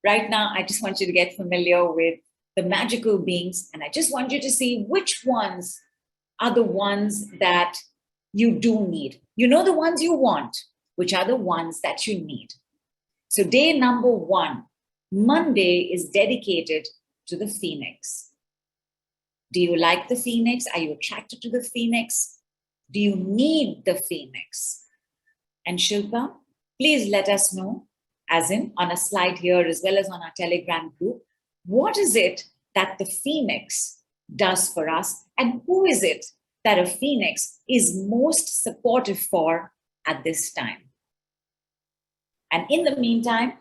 right now, I just want you to get familiar with the magical beings, and I just want you to see which ones are the ones that you do need. You know the ones you want, which are the ones that you need. So day number 1, Monday, is dedicated to the Phoenix. Do you like the Phoenix? Are you attracted to the Phoenix? Do you need the Phoenix? And Shilpa, please let us know, as in on a slide here as well as on our Telegram group, what is it that the Phoenix does for us, and who is it that a Phoenix is most supportive for at this time? And in the meantime,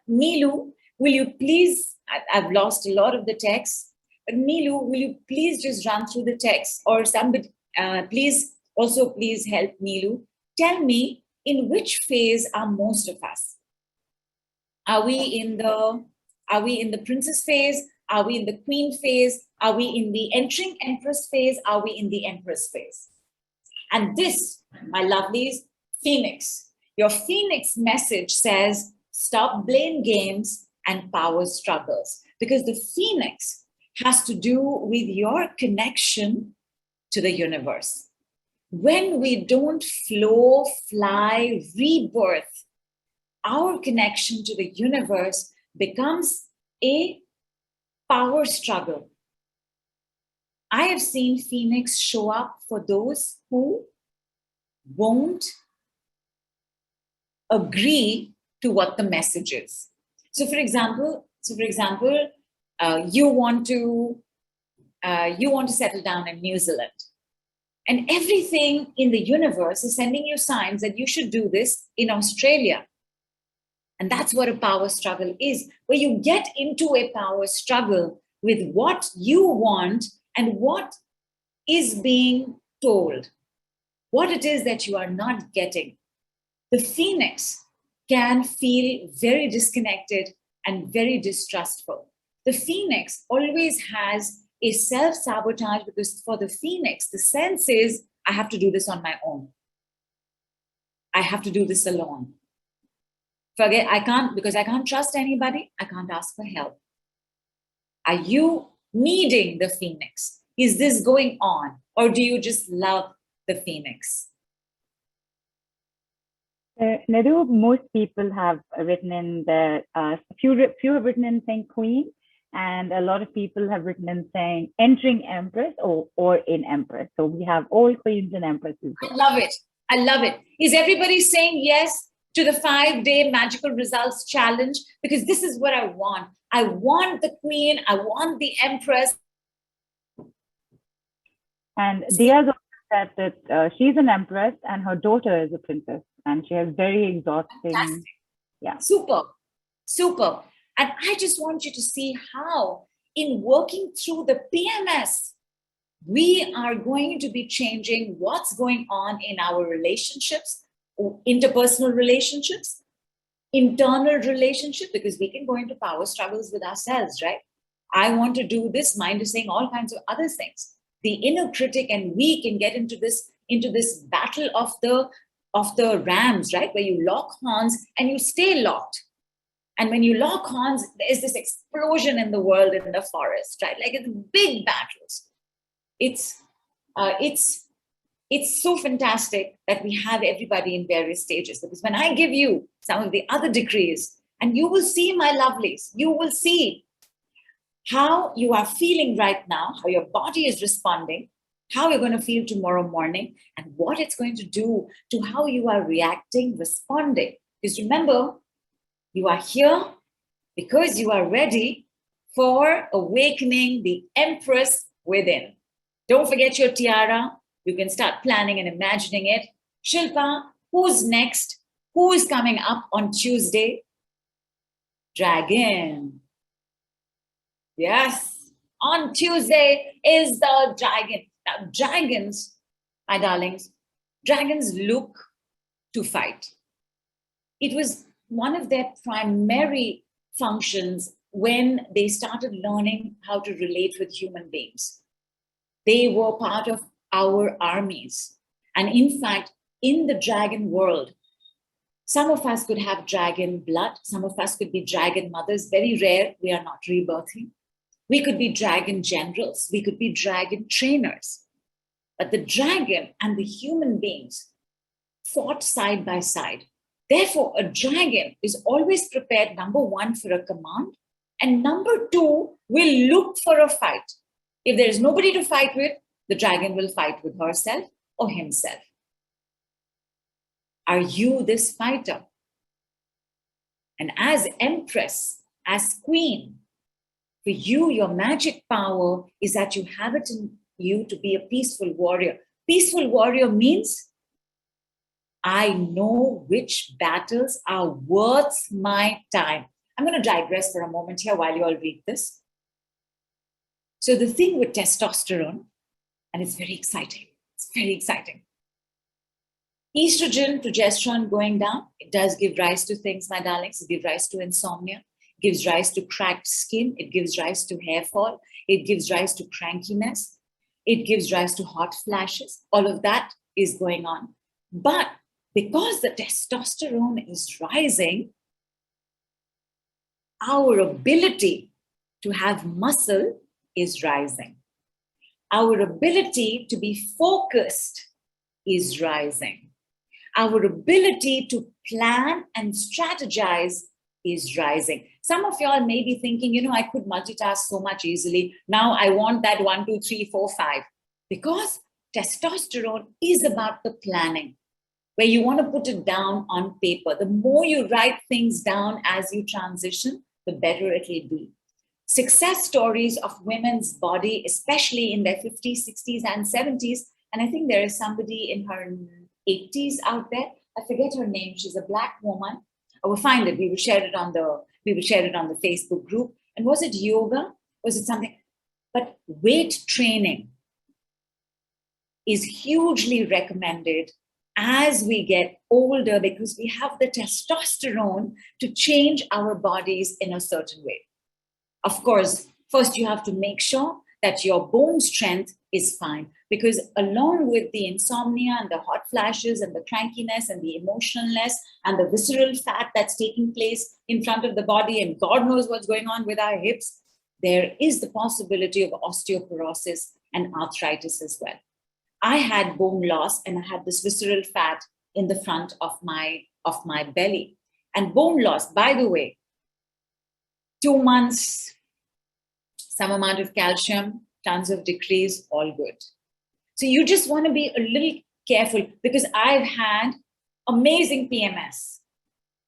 Neelu, will you please, I've lost a lot of the text, but Neelu, will you please just run through the text, or somebody, please help Neelu. Tell me, in which phase are most of us? Are we in the princess phase? Are we in the queen phase? Are we in the entering empress phase? Are we in the empress phase? And this, my lovelies, Phoenix. Your Phoenix message says, stop blame games and power struggles. Because the Phoenix has to do with your connection to the universe. When we don't flow, fly, rebirth, our connection to the universe becomes a power struggle. I have seen Phoenix show up for those who won't agree to what the message is. So for example, you want to settle down in New Zealand, and everything in the universe is sending you signs that you should do this in Australia. And that's what a power struggle is, where you get into a power struggle with what you want and what is being told, what it is that you are not getting. The Phoenix can feel very disconnected and very distrustful. The Phoenix always has a self-sabotage, because for the Phoenix, the sense is, I have to do this on my own. I have to do this alone. Because I can't trust anybody, I can't ask for help. Are you needing the Phoenix? Is this going on? Or do you just love the Phoenix? Nidhu, most people have written in the, few have written in saying Queen, and a lot of people have written in saying entering Empress or in Empress. So we have all Queens and Empresses. I love it. I love it. Is everybody saying yes to the 5-day magical results challenge? Because this is what I want. I want the Queen. I want the Empress. And Dia's also said that she's an Empress and her daughter is a princess, and she has very exhausting. Fantastic. Yeah. Super. And I just want you to see how, in working through the PMS, we are going to be changing what's going on in our relationships, interpersonal relationships, internal relationship, because we can go into power struggles with ourselves, right? I want to do this, mind is saying all kinds of other things. The inner critic and we can get into this battle of the rams, right? Where you lock horns and you stay locked. And when you lock horns, there's this explosion in the world, in the forest, right? Like it's big battles. It's so fantastic that we have everybody in various stages, because when I give you some of the other decrees, and you will see, my lovelies, you will see how you are feeling right now, how your body is responding, how you're going to feel tomorrow morning, and what it's going to do to how you are reacting, responding. Because remember, you are here because you are ready for awakening the Empress within. Don't forget your tiara. You can start planning and imagining it. Shilpa, who's next? Who is coming up on Tuesday? Dragon. Yes, on Tuesday is the dragon. Now, dragons, my darlings, dragons look to fight. It was one of their primary functions when they started learning how to relate with human beings. They were part of our armies. And in fact, in the dragon world, Some of us could have dragon blood. Some of us could be dragon mothers. Very rare, we are not rebirthing. We could be dragon generals. We could be dragon trainers. But the dragon and the human beings fought side by side. Therefore, a dragon is always prepared, number one, for a command, and number two, will look for a fight. If there is nobody to fight with, the dragon will fight with herself or himself. Are you this fighter? And as Empress, as Queen, for you, your magic power is that you have it in you to be a peaceful warrior. Peaceful warrior means I know which battles are worth my time. I'm going to digress for a moment here while you all read this. So the thing with testosterone, and it's very exciting. It's very exciting. Estrogen, progesterone going down, it does give rise to things, my darlings. It gives rise to insomnia. It gives rise to cracked skin. It gives rise to hair fall. It gives rise to crankiness. It gives rise to hot flashes. All of that is going on. But because the testosterone is rising, our ability to have muscle is rising. Our ability to be focused is rising. Our ability to plan and strategize is rising. Some of y'all may be thinking, I could multitask so much easily. Now I want that 1, 2, 3, 4, 5. Because testosterone is about the planning, where you want to put it down on paper. The more you write things down as you transition, the better it will be. Success stories of women's body, especially in their 50s, 60s, and 70s. And I think there is somebody in her 80s out there. I forget her name. She's a Black woman. I will find it. We will share it on the Facebook group. And was it yoga? Was it something? But weight training is hugely recommended as we get older because we have the testosterone to change our bodies in a certain way. Of course, first you have to make sure that your bone strength is fine, because along with the insomnia and the hot flashes and the crankiness and the emotionalness and the visceral fat that's taking place in front of the body, and God knows what's going on with our hips, there is the possibility of osteoporosis and arthritis as well. I had bone loss and I had this visceral fat in the front of my belly. And bone loss, by the way, 2 months, some amount of calcium, tons of decrease, all good. So you just want to be a little careful, because I've had amazing PMS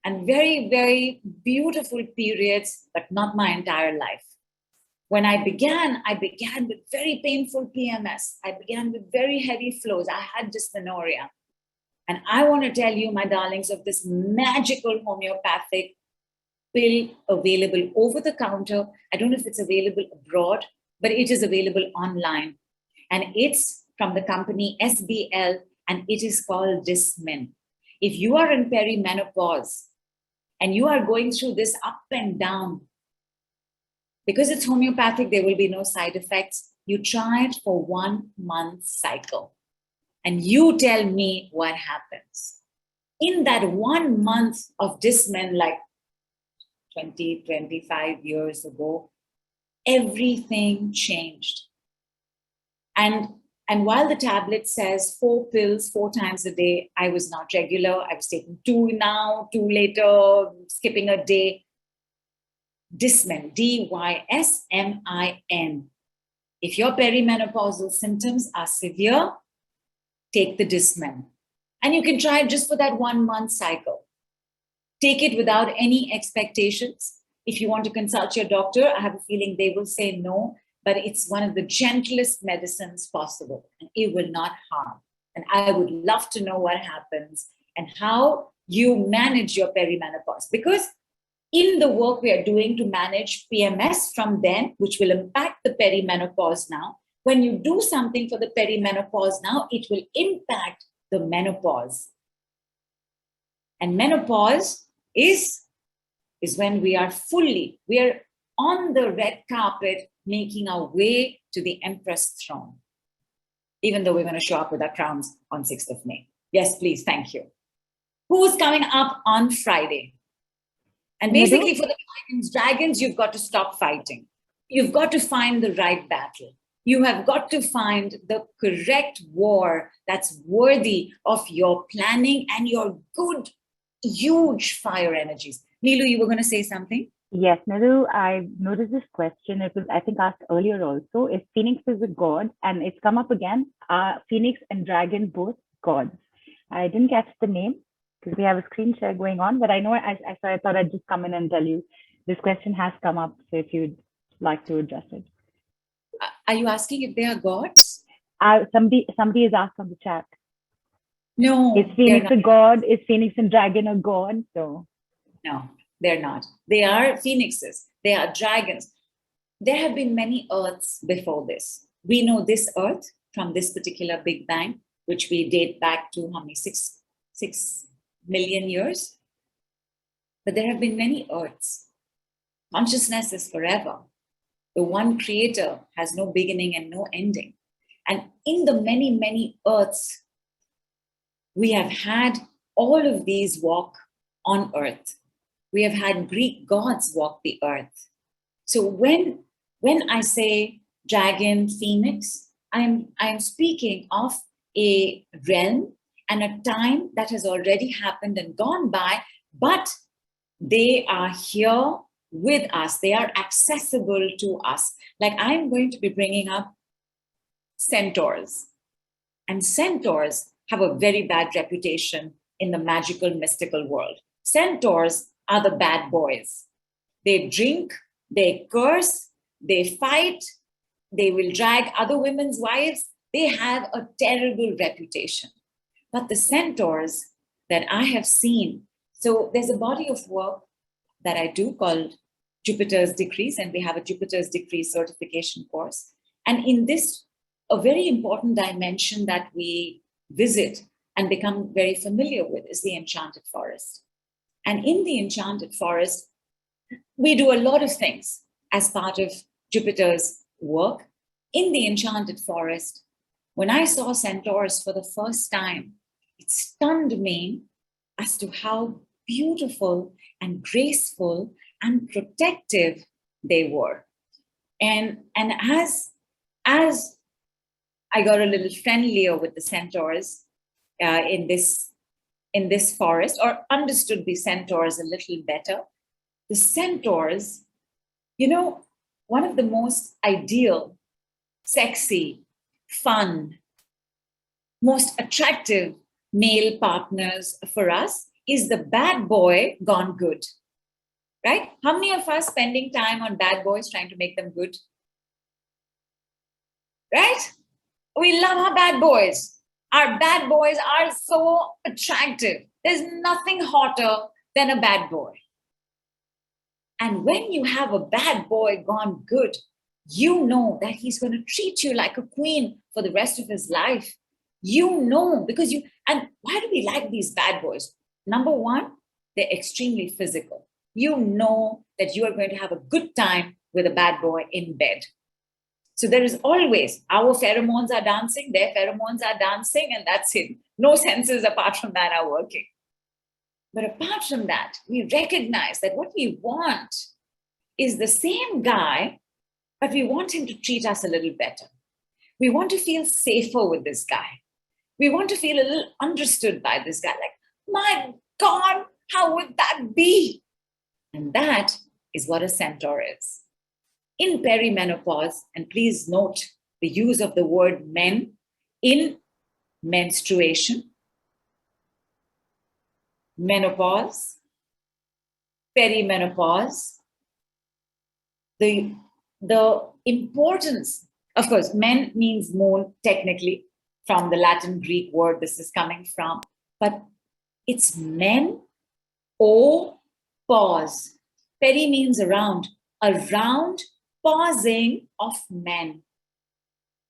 and very, very beautiful periods, but not my entire life. When I began with very painful PMS. I began with very heavy flows. I had dysmenorrhea. And I want to tell you, my darlings, of this magical homeopathic pill available over the counter. I don't know if it's available abroad, but it is available online. And it's from the company SBL, and it is called Dismin. If you are in perimenopause and you are going through this up and down, because it's homeopathic, there will be no side effects. You try it for 1 month cycle and you tell me what happens. In that 1 month of Dismin, like 20, 25 years ago, everything changed. And while the tablet says 4 pills 4 times a day, I was not regular. I was taking 2 now, 2 later, skipping a day. Dismin, Dysmin. If your perimenopausal symptoms are severe, take the Dismin. And you can try it just for that 1 month cycle. Take it without any expectations. If you want to consult your doctor, I have a feeling they will say no, but it's one of the gentlest medicines possible, and it will not harm. And I would love to know what happens and how you manage your perimenopause, because in the work we are doing to manage PMS from then, which will impact the perimenopause now, when you do something for the perimenopause now, it will impact the menopause. And menopause is when we are on the red carpet making our way to the Empress throne, even though we're going to show up with our crowns on 6th of May. Yes, please. Thank you. Who's coming up on Friday? And Nidhu? basically, for the dragons, you've got to stop fighting. You've got to find the right battle. You have got to find the correct war that's worthy of your planning and your good, huge fire energies. Neelu, you were going to say something? Yes, Nidhu, I noticed this question. It was, I think, asked earlier also. If Phoenix is a god, and it's come up again, Phoenix and dragon both gods. I didn't catch the name because we have a screen share going on, but I know so I thought I'd just come in and tell you this question has come up. So if you'd like to address it. Are you asking if they are gods? Somebody has asked on the chat. No. Is Phoenix a god? Is Phoenix and dragon a god? So no, they're not. They are phoenixes. They are dragons. There have been many earths before this. We know this earth from this particular Big Bang, which we date back to how many? 6 million years. But there have been many earths. Consciousness is forever. The one creator has no beginning and no ending. And in the many, many earths, we have had all of these walk on earth. We have had Greek gods walk the earth. So when I say dragon, phoenix, I am speaking of a realm and a time that has already happened and gone by, but they are here with us. They are accessible to us. Like I'm going to be bringing up centaurs. And centaurs have a very bad reputation in the magical, mystical world. Centaurs are the bad boys. They drink, they curse, they fight, they will drag other women's wives. They have a terrible reputation. But the centaurs that I have seen, so there's a body of work that I do called Jupiter's Decrees, and we have a Jupiter's Decrees certification course. And in this, a very important dimension that we visit and become very familiar with is the enchanted forest. And in the enchanted forest, we do a lot of things as part of Jupiter's work. In the enchanted forest, when I saw centaurs for the first time, it stunned me as to how beautiful and graceful and protective they were. And as I got a little friendlier with the centaurs in this forest, or understood the centaurs a little better, the centaurs, one of the most ideal, sexy, fun, most attractive male partners for us is the bad boy gone good, right? How many of us spending time on bad boys trying to make them good? Right? We love our bad boys. Our bad boys are so attractive. There's nothing hotter than a bad boy. And when you have a bad boy gone good, you know that he's going to treat you like a queen for the rest of his life. And why do we like these bad boys? Number one, they're extremely physical. You know that you are going to have a good time with a bad boy in bed. So there is always, our pheromones are dancing, their pheromones are dancing, and that's it. No senses apart from that are working. But apart from that, we recognize that what we want is the same guy, but we want him to treat us a little better. We want to feel safer with this guy. We want to feel a little understood by this guy. Like, my God, how would that be? And that is what a centaur is. In perimenopause, and please note the use of the word men in menstruation, menopause, perimenopause, the importance, of course, men means moon technically, from the Latin Greek word this is coming from, but it's men or pause. Peri means around pausing of men.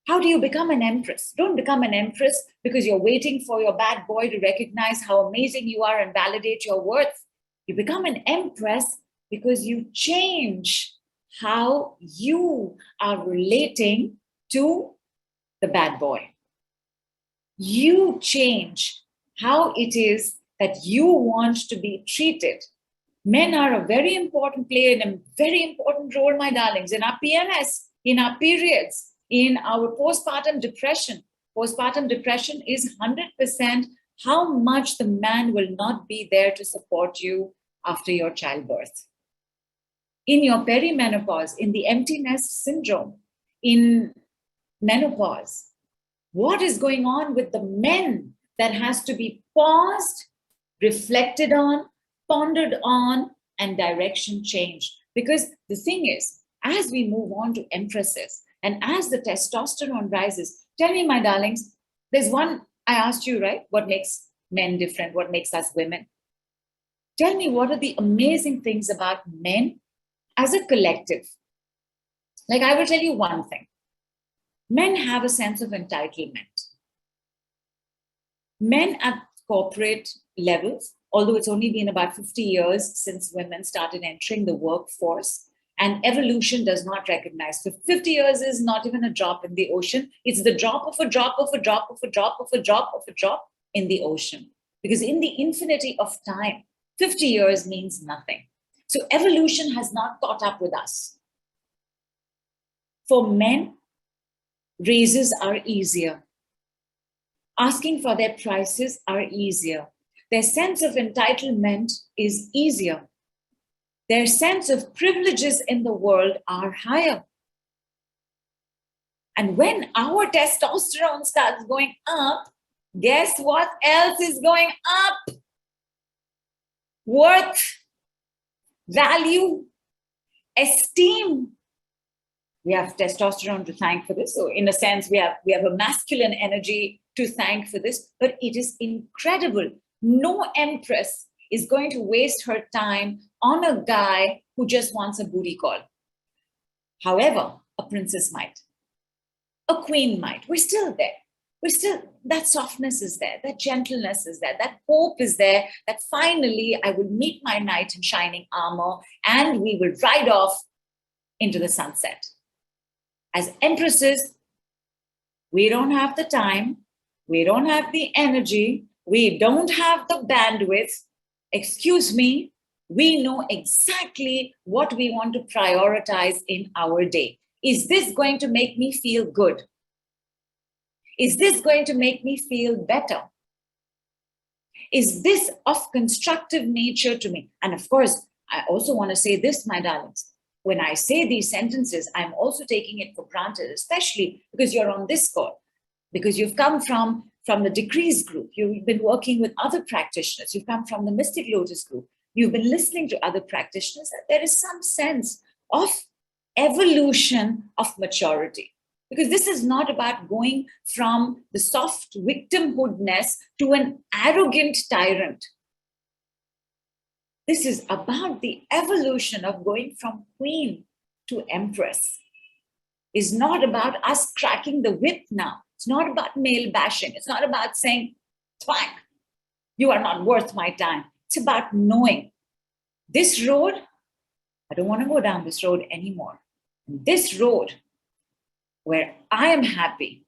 How do you become an empress? Don't become an empress because you're waiting for your bad boy to recognize how amazing you are and validate your worth. You become an empress because you change how you are relating to the bad boy. You change how it is that you want to be treated. Men are a very important player in a very important role, my darlings, in our PMS, in our periods, in our postpartum depression. Postpartum depression is 100% how much the man will not be there to support you after your childbirth. In your perimenopause, in the empty nest syndrome, in menopause, what is going on with the men that has to be paused, reflected on, pondered on, and direction changed? Because the thing is, as we move on to empresses and as the testosterone rises, tell me, my darlings, there's one, I asked you, right? What makes men different? What makes us women? Tell me, what are the amazing things about men as a collective? Like, I will tell you one thing. Men have a sense of entitlement. Men at corporate levels, although it's only been about 50 years since women started entering the workforce, and evolution does not recognize. So 50 years is not even a drop in the ocean. It's the drop of a drop of a drop of a drop of a drop of a drop in the ocean. Because in the infinity of time, 50 years means nothing. So evolution has not caught up with us. For men, raises are easier. Asking for their prices are easier. Their sense of entitlement is easier. Their sense of privileges in the world are higher. And when our testosterone starts going up, guess what else is going up? Worth, value, esteem. We have testosterone to thank for this. So in a sense, we have a masculine energy to thank for this, but it is incredible. No empress is going to waste her time on a guy who just wants a booty call. However, a princess might, a queen might. We're still there. That softness is there, that gentleness is there, that hope is there, that finally I will meet my knight in shining armor and we will ride off into the sunset. As empresses, we don't have the time, we don't have the energy, we don't have the bandwidth. Excuse me, we know exactly what we want to prioritize in our day. Is this going to make me feel good? Is this going to make me feel better? Is this of constructive nature to me? And of course, I also want to say this, my darlings. When I say these sentences, I'm also taking it for granted, especially because you're on this call, because you've come from the Decrease group, you've been working with other practitioners, you've come from the Mystic Lotus group, you've been listening to other practitioners, there is some sense of evolution of maturity. Because this is not about going from the soft victimhoodness to an arrogant tyrant. This is about the evolution of going from queen to empress. It's not about us cracking the whip now. It's not about male bashing. It's not about saying, twang, you are not worth my time. It's about knowing this road, I don't want to go down this road anymore. This road where I am happy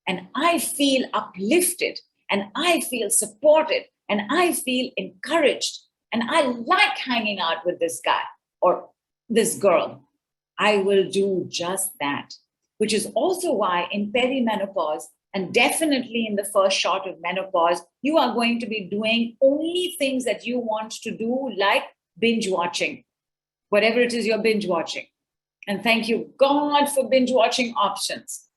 and I feel uplifted and I feel supported and I feel encouraged and I like hanging out with this guy or this girl, I will do just that. Which is also why in perimenopause and definitely in the first shot of menopause, you are going to be doing only things that you want to do, like binge watching, whatever it is you're binge watching. And thank you, God, for binge watching options.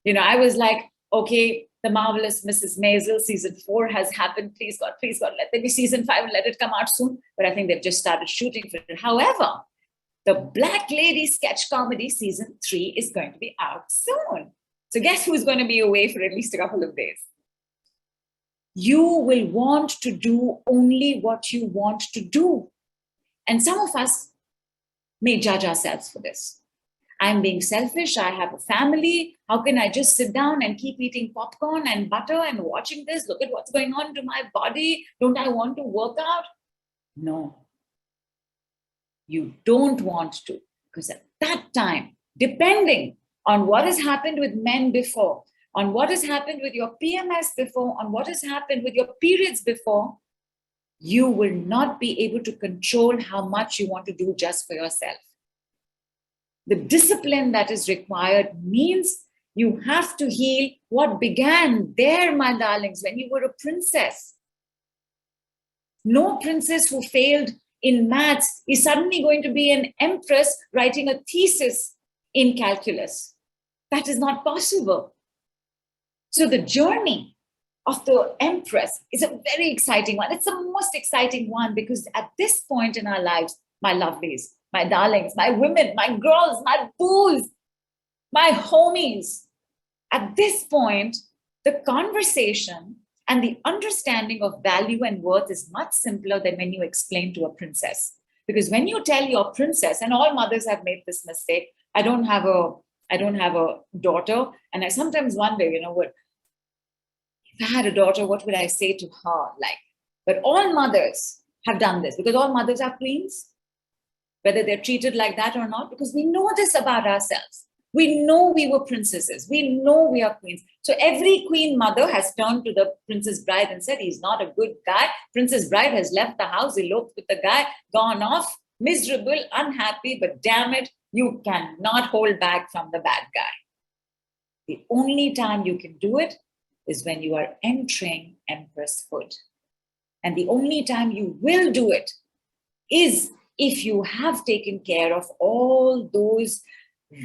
You know, I was like, okay, The Marvelous Mrs. Maisel, season 4 has happened. Please, God, let there be season 5 and let it come out soon. But I think they've just started shooting for it. However, the Black Lady sketch comedy season 3 is going to be out soon. So guess who's going to be away for at least a couple of days? You will want to do only what you want to do. And some of us may judge ourselves for this. I'm being selfish. I have a family. How can I just sit down and keep eating popcorn and butter and watching this? Look at what's going on to my body. Don't I want to work out? No. You don't want to, because at that time, depending on what has happened with men before, on what has happened with your PMS before, on what has happened with your periods before, you will not be able to control how much you want to do just for yourself. The discipline that is required means you have to heal what began there, my darlings, when you were a princess. No princess who failed in maths is suddenly going to be an empress writing a thesis in calculus. That is not possible. So the journey of the empress is a very exciting one. It's the most exciting one because at this point in our lives, my lovelies, my darlings, my women, my girls, my boos, my homies, at this point, the conversation and the understanding of value and worth is much simpler than when you explain to a princess. Because when you tell your princess, and all mothers have made this mistake, I don't have a daughter, and I sometimes wonder, what if I had a daughter, what would I say to her? But all mothers have done this because all mothers are queens, whether they're treated like that or not, because we know this about ourselves. We know we were princesses. We know we are queens. So every queen mother has turned to the princess bride and said, he's not a good guy. Princess bride has left the house, eloped with the guy, gone off, miserable, unhappy, but damn it, you cannot hold back from the bad guy. The only time you can do it is when you are entering empresshood. And the only time you will do it is if you have taken care of all those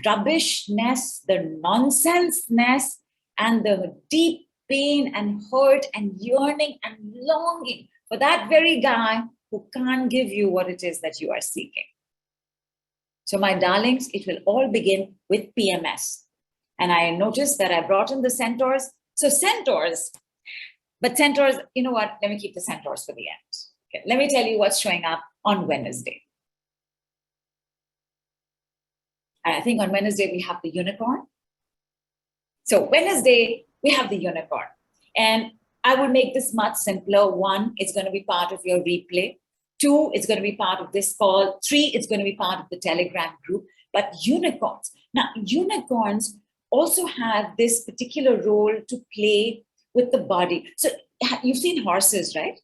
rubbishness, the nonsenseness, and the deep pain and hurt and yearning and longing for that very guy who can't give you what it is that you are seeking. So my darlings, it will all begin with PMS. And I noticed that I brought in the centaurs. So centaurs, but centaurs, you know what? Let me keep the centaurs for the end. Okay, let me tell you what's showing up on Wednesday. And I think on Wednesday, we have the unicorn. So Wednesday, we have the unicorn. And I will make this much simpler. 1, it's going to be part of your replay. 2, it's going to be part of this call. 3, it's going to be part of the Telegram group. But unicorns. Now, unicorns also have this particular role to play with the body. So you've seen horses, right?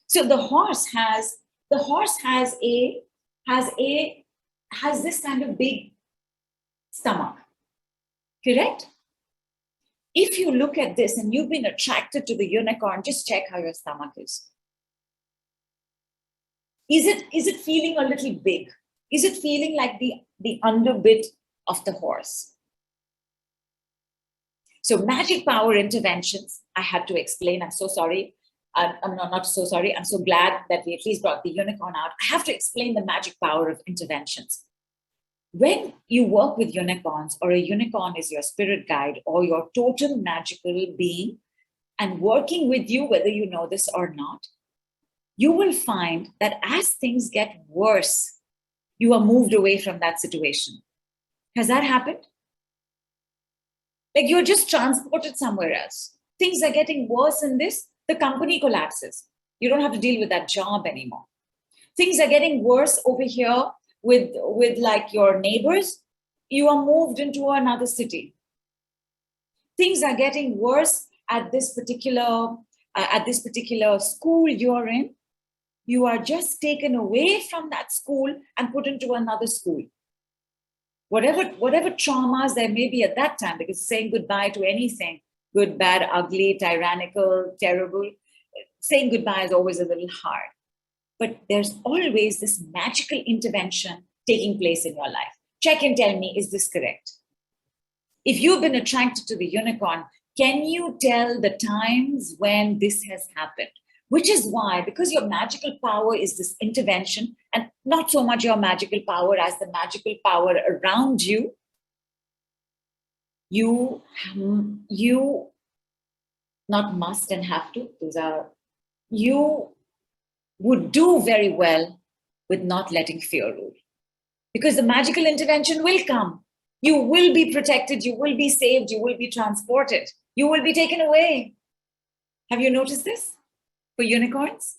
So the horse has this kind of big stomach, correct? If you look at this and you've been attracted to the unicorn, just check how your stomach is. Is it feeling a little big? Is it feeling like the underbit of the horse? So magic power interventions, I had to explain. I'm so sorry. I'm not so sorry. I'm so glad that we at least brought the unicorn out. I have to explain the magic power of interventions. When you work with unicorns, or a unicorn is your spirit guide or your totem magical being, and working with you, whether you know this or not, you will find that as things get worse, you are moved away from that situation. Has that happened? Like you're just transported somewhere else. Things are getting worse in this, the company collapses. You don't have to deal with that job anymore. Things are getting worse over here with like your neighbors. You are moved into another city. Things are getting worse at this particular school you're in. You are just taken away from that school and put into another school. Whatever traumas there may be at that time, because saying goodbye to anything, good, bad, ugly, tyrannical, terrible, saying goodbye is always a little hard. But there's always this magical intervention taking place in your life. Check and tell me, is this correct? If you've been attracted to the unicorn, can you tell the times when this has happened? Which is why, because your magical power is this intervention, and not so much your magical power as the magical power around you, you not must and have to, you would do very well with not letting fear rule. Because the magical intervention will come. You will be protected, you will be saved, you will be transported, you will be taken away. Have you noticed this for unicorns?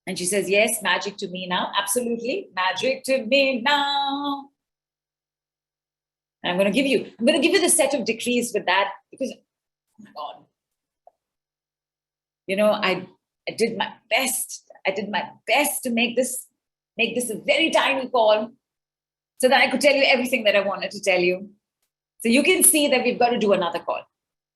And she says, yes, magic to me now. Absolutely, magic to me now. And I'm going to give you the set of decrees with that, because, oh my God, I did my best. I did my best to make this a very tiny call so that I could tell you everything that I wanted to tell you. So you can see that we've got to do another call.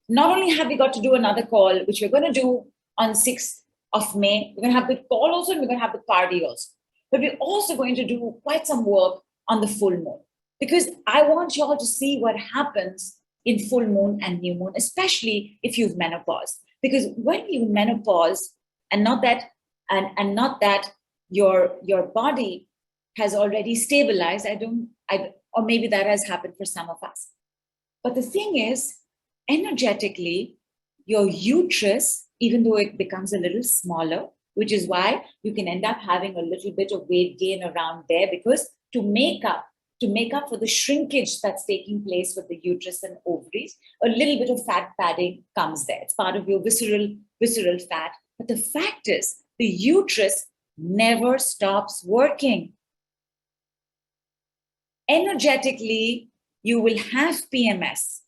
Not only have we got to do another call, which we're going to do on 6th of May, we're going to have the call also, and we're going to have the party also. But we're also going to do quite some work on the full moon, because I want you all to see what happens in full moon and new moon, especially if you've menopause. Because when you menopause, and not that your body has already stabilized, or maybe that has happened for some of us. But the thing is, energetically, your uterus, even though it becomes a little smaller, which is why you can end up having a little bit of weight gain around there, because to make up for the shrinkage that's taking place with the uterus and ovaries, a little bit of fat padding comes there. It's part of your visceral fat. But the fact is, the uterus never stops working. Energetically, you will have PMS,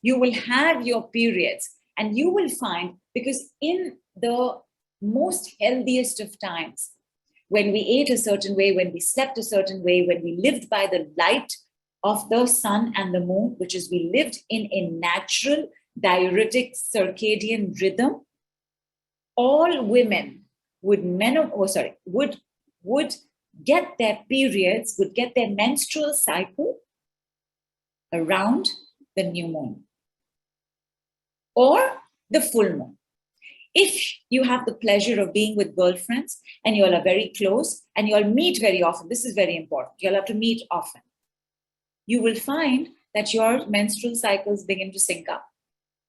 you will have your periods, and you will find, because in the most healthiest of times, when we ate a certain way, when we slept a certain way, when we lived by the light of the sun and the moon, which is we lived in a natural diuretic circadian rhythm, all women would get their periods, would get their menstrual cycle around the new moon or the full moon. If you have the pleasure of being with girlfriends and you all are very close and you all meet very often, this is very important, you'll have to meet often, you will find that your menstrual cycles begin to sync up.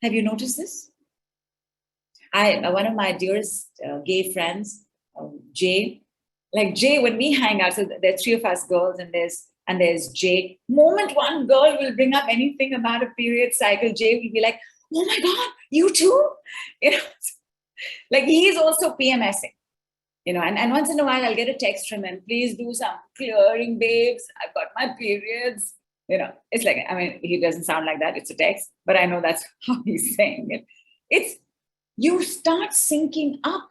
Have you noticed this? One of my dearest gay friends, Jay, when we hang out, so there are 3 of us girls and there's Jay. Moment one girl will bring up anything about a period cycle, Jay will be like, oh my God, you too? Like he is also PMSing, and once in a while I'll get a text from him, please do some clearing, babes. I've got my periods. It's like, he doesn't sound like that. It's a text, but I know that's how he's saying it. It's, you start syncing up.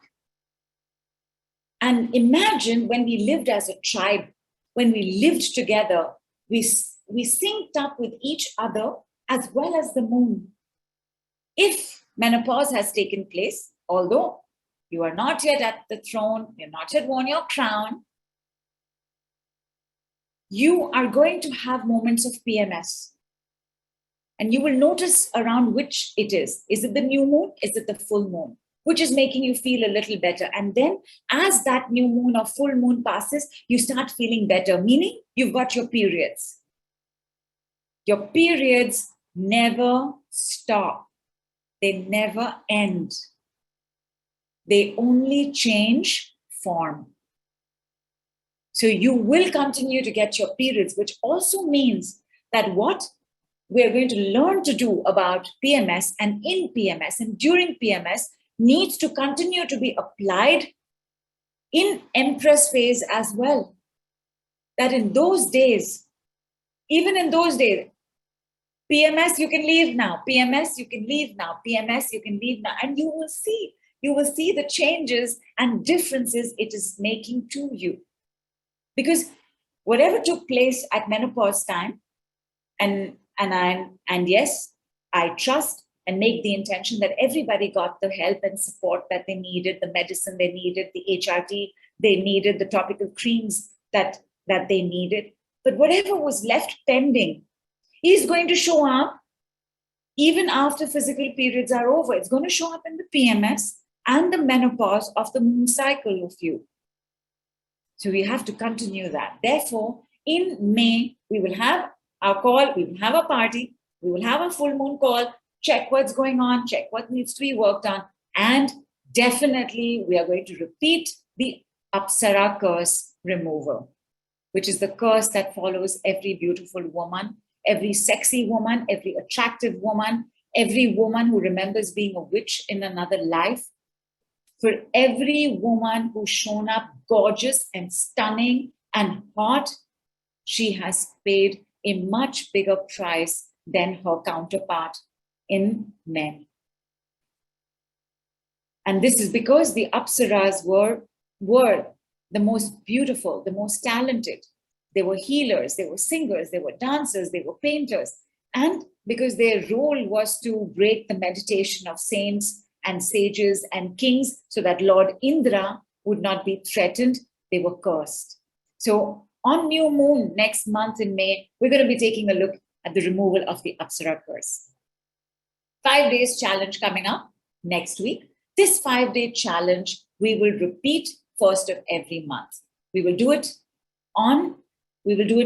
And imagine when we lived as a tribe, when we lived together, we synced up with each other as well as the moon. If menopause has taken place, although you are not yet at the throne, you're not yet worn your crown, you are going to have moments of PMS. And you will notice around which it is. Is it the new moon? Is it the full moon? Which is making you feel a little better. And then as that new moon or full moon passes, you start feeling better, meaning you've got your periods. Your periods never stop. They never end. They only change form. So you will continue to get your periods, which also means that what we're going to learn to do about PMS and in PMS and during PMS needs to continue to be applied in Empress phase as well. That in those days, even in those days, PMS, you can leave now. PMS, you can leave now. PMS, you can leave now. And you will see the changes and differences it is making to you. Because whatever took place at menopause time, and yes, I trust and make the intention that everybody got the help and support that they needed, the medicine they needed, the HRT they needed, the topical creams that they needed. But whatever was left pending is going to show up even after physical periods are over. It's going to show up in the PMS and the menopause of the moon cycle of you. So we have to continue that. Therefore, in May, we will have our call, we will have a party, we will have a full moon call, check what's going on, check what needs to be worked on, and definitely we are going to repeat the Apsara curse removal, which is the curse that follows every beautiful woman, every sexy woman, every attractive woman, every woman who remembers being a witch in another life. For every woman who's shown up gorgeous and stunning and hot, she has paid a much bigger price than her counterpart in men. And this is because the Apsaras were the most beautiful, the most talented. They were healers, they were singers, they were dancers, they were painters. And because their role was to break the meditation of saints and sages and kings so that Lord Indra would not be threatened, they were cursed. So on new moon next month in May, we're going to be taking a look at the removal of the Apsara curse. 5 days challenge coming up next week. This 5-day challenge, we will repeat first of every month. We will do it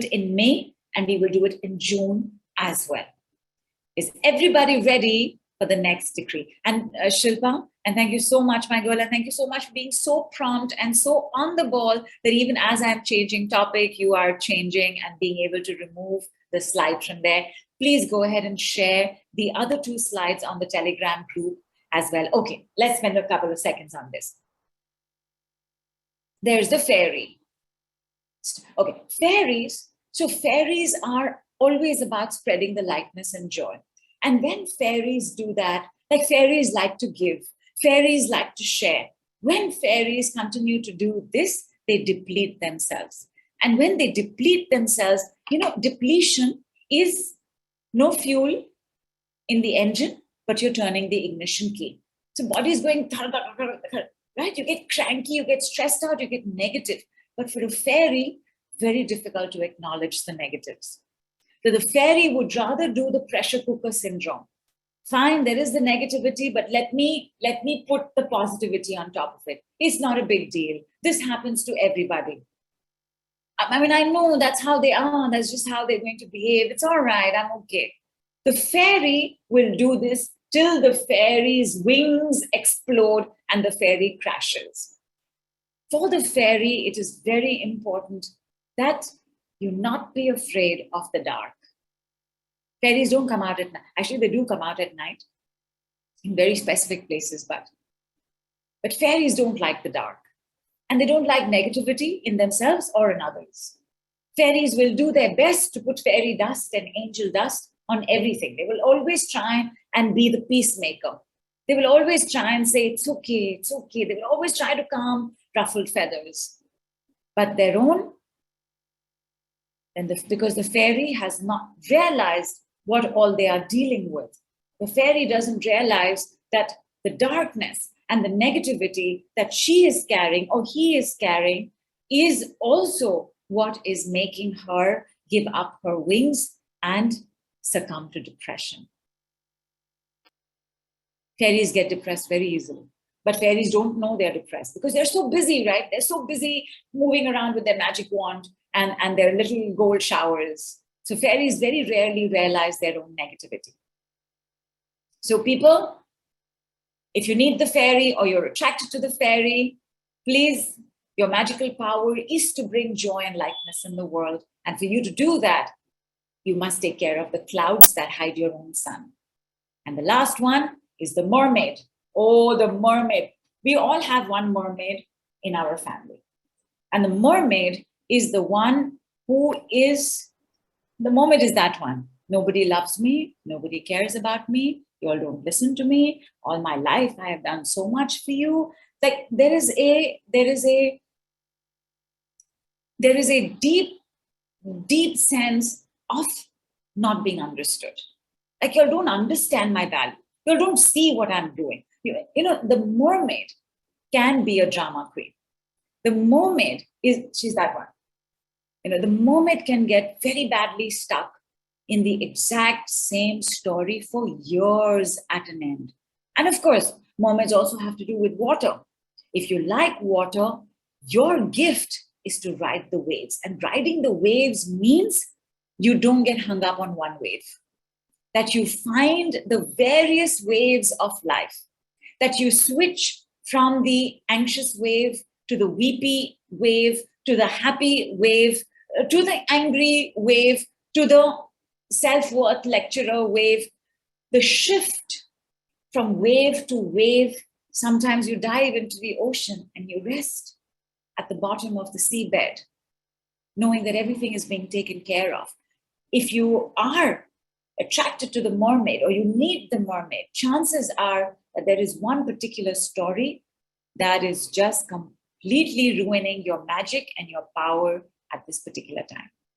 in May, and we will do it in June as well. Is everybody ready for the next decree? And Shilpa, and thank you so much, my girl, and thank you so much for being so prompt and so on the ball that even as I'm changing topic, you are changing and being able to remove the slide from there. Please go ahead and share the other 2 slides on the Telegram group as well. Okay, let's spend a couple of seconds on this. There's the fairy. Okay, fairies. So fairies are always about spreading the lightness and joy. And when fairies do that, like fairies like to give, fairies like to share. When fairies continue to do this, they deplete themselves. And when they deplete themselves, depletion is no fuel in the engine, but you're turning the ignition key. So body is going, right? You get cranky, you get stressed out, you get negative. But for a fairy, very difficult to acknowledge the negatives. So the fairy would rather do the pressure cooker syndrome. Fine, there is the negativity, but let me put the positivity on top of it. It's not a big deal. This happens to everybody. I mean, I know that's how they are. That's just how they're going to behave. It's all right. I'm okay. The fairy will do this till the fairy's wings explode and the fairy crashes. For the fairy, it is very important that you not be afraid of the dark. Fairies don't come out at night. Actually, they do come out at night in very specific places, but fairies don't like the dark. And they don't like negativity in themselves or in others. Fairies will do their best to put fairy dust and angel dust on everything. They will always try and be the peacemaker. They will always try and say, it's okay, it's okay. They will always try to calm ruffled feathers. But their own, because the fairy has not realized what all they are dealing with. The fairy doesn't realize that the darkness and the negativity that she is carrying or he is carrying is also what is making her give up her wings and succumb to depression. Fairies get depressed very easily, but fairies don't know they're depressed because they're so busy, right? They're so busy moving around with their magic wand and their little gold showers. So fairies very rarely realize their own negativity. So people, if you need the fairy or you're attracted to the fairy, please, your magical power is to bring joy and lightness in the world. And for you to do that, you must take care of the clouds that hide your own sun. And the last one is the mermaid. Oh, the mermaid. We all have one mermaid in our family. And the mermaid is the one the mermaid is that one. Nobody loves me. Nobody cares about me. You all don't listen to me. All my life, I have done so much for you. Like there is a deep, deep sense of not being understood. Like you all don't understand my value. You all don't see what I'm doing. The mermaid can be a drama queen. The mermaid she's that one. The mermaid can get very badly stuck in the exact same story for years at an end. And of course, mermaids also have to do with water. If you like water, your gift is to ride the waves. And riding the waves means you don't get hung up on one wave. That you find the various waves of life. That you switch from the anxious wave to the weepy wave, to the happy wave, to the angry wave, to the self-worth lecturer wave. The shift from wave to wave, sometimes you dive into the ocean and you rest at the bottom of the seabed, knowing that everything is being taken care of. if you are attracted to the mermaid or you need the mermaid, chances are that there is one particular story that is just completely ruining your magic and your power at this particular time.